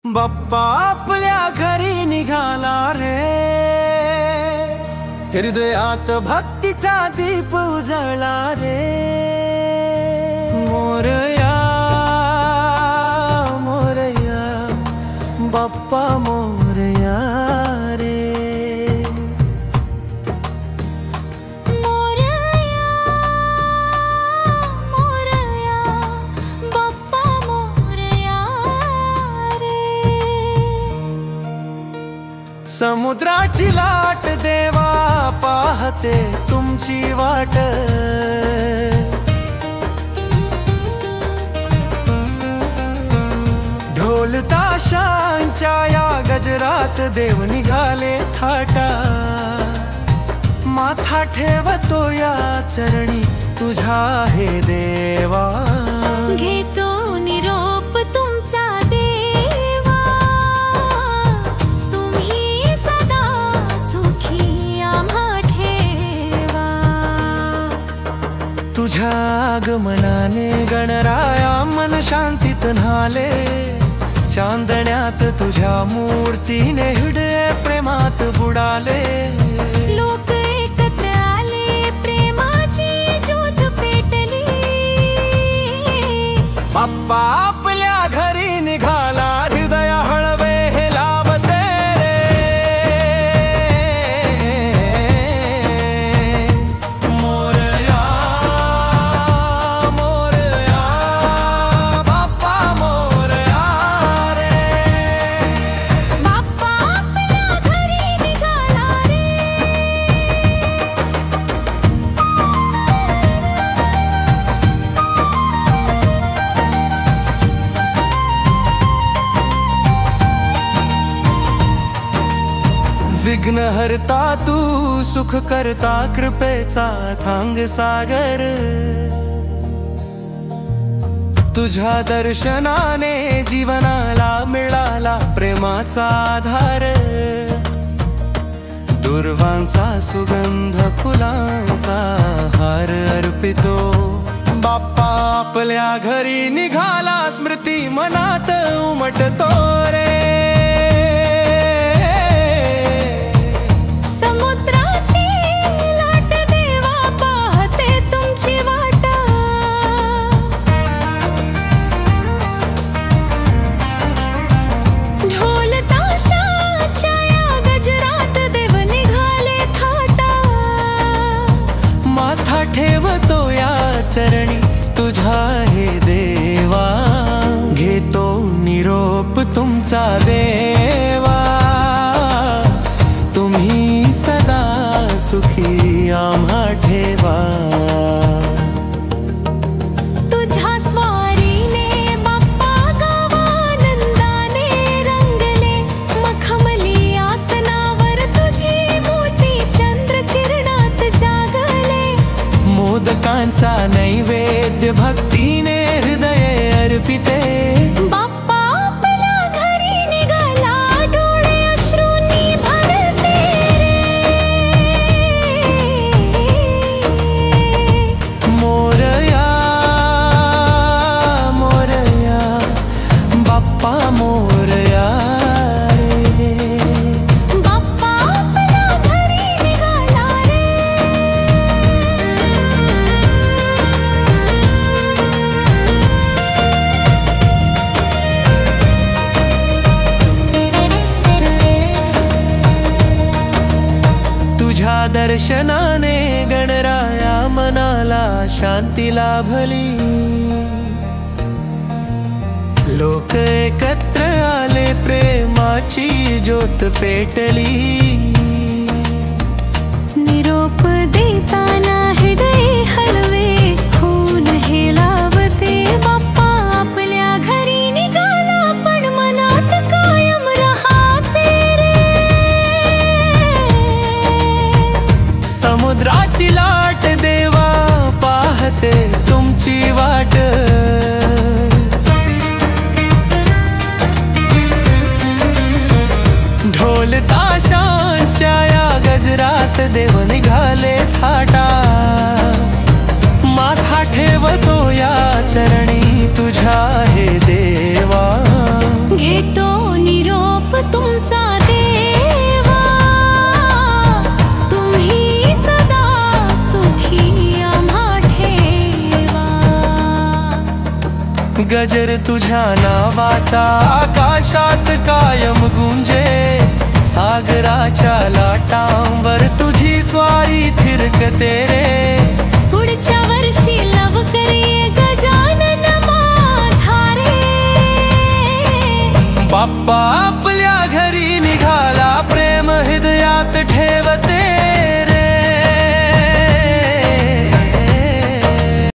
बाप्पा आपल्या घरी निघाला रे, हृदयात भक्तीचा दीप उजळला रे। मोरया मोरया बाप्पा मोरया रे। समुद्राची लाट देवा पाहते तुमची वाट, ढोल ताशांच्या या गजरात देव निघाले थाटा। माथा ठेवतो या चरणी तुझ्या हे देवा, घेतो निरोप तुमचा तुझ्या आगमनाने गणराया मन शांतीत न्हाले। चांदण्यात तुझ्या मूर्तीने हृदय प्रेमात बुडाले। लोक एकत्र आले, प्रेमाची ज्योत पेटली। बाप्पा आपल्या घरी निघाला, हृदय हळवे हे लावते रे। मोरया मोरया बाप्पा मोरया रे। बाप्पा आपल्या घरी निघाला रे। विघ्न हरता तू, सुख करता, कृपेचा थांग सागर। तुझ्या दर्शनाने जीवनाला मिळाला प्रेमाचा आधार। दुर्वांचा सुगंध फुलांचा हार अर्पितो। बाप्पा आपल्या घरी निघाला, स्मृती मनात उमटतो रे। ठेवतो या चरणी तुझा हे देवा, घेतो निरोप तुमचा देवा। तुम्ही सदा सुखी आम्हा ठेवा। तुझ्या स्वारीने बाप्पा गावानंदाने रंगले। मखमली आसनावर तुझी मूर्ती चंद्र किरणात जागले। मोदकांचा नैवेद्य भक्तीने हृदय अर्पिते। बाप्पा आपल्या घरी निघाला, डोळे अश्रूंनी भरते रे। मोरया मोरया बाप्पा मोरया रे। बाप्पा आपल्या घरी निघाला रे। तुझ्या दर्शनाने गणराया मनाला शांती लाभली। लोक एकत्र आले, प्रेमाची ज्योत पेटली। निरोप देताना हृदय हळवे होऊन हे लावते। बाप्पा आपल्या घरी निघाला, पण मनात कायम राहते रे। समुद्राची लाट देवा पाहते तुमची वाट। ढोल ताशांच्या या गजरात देव निघाले थाटा। माथा ठेवतो या चरणी तुझ्या हे देवा, घेतो गजर तुझ्या नावाचा आकाशात कायम गुंजे, सागराच्या लाटांवर तुझी स्वारी थिरकते रे. पुढच्या वर्षी लवकर ये गजानन माझा रे. बाप्पा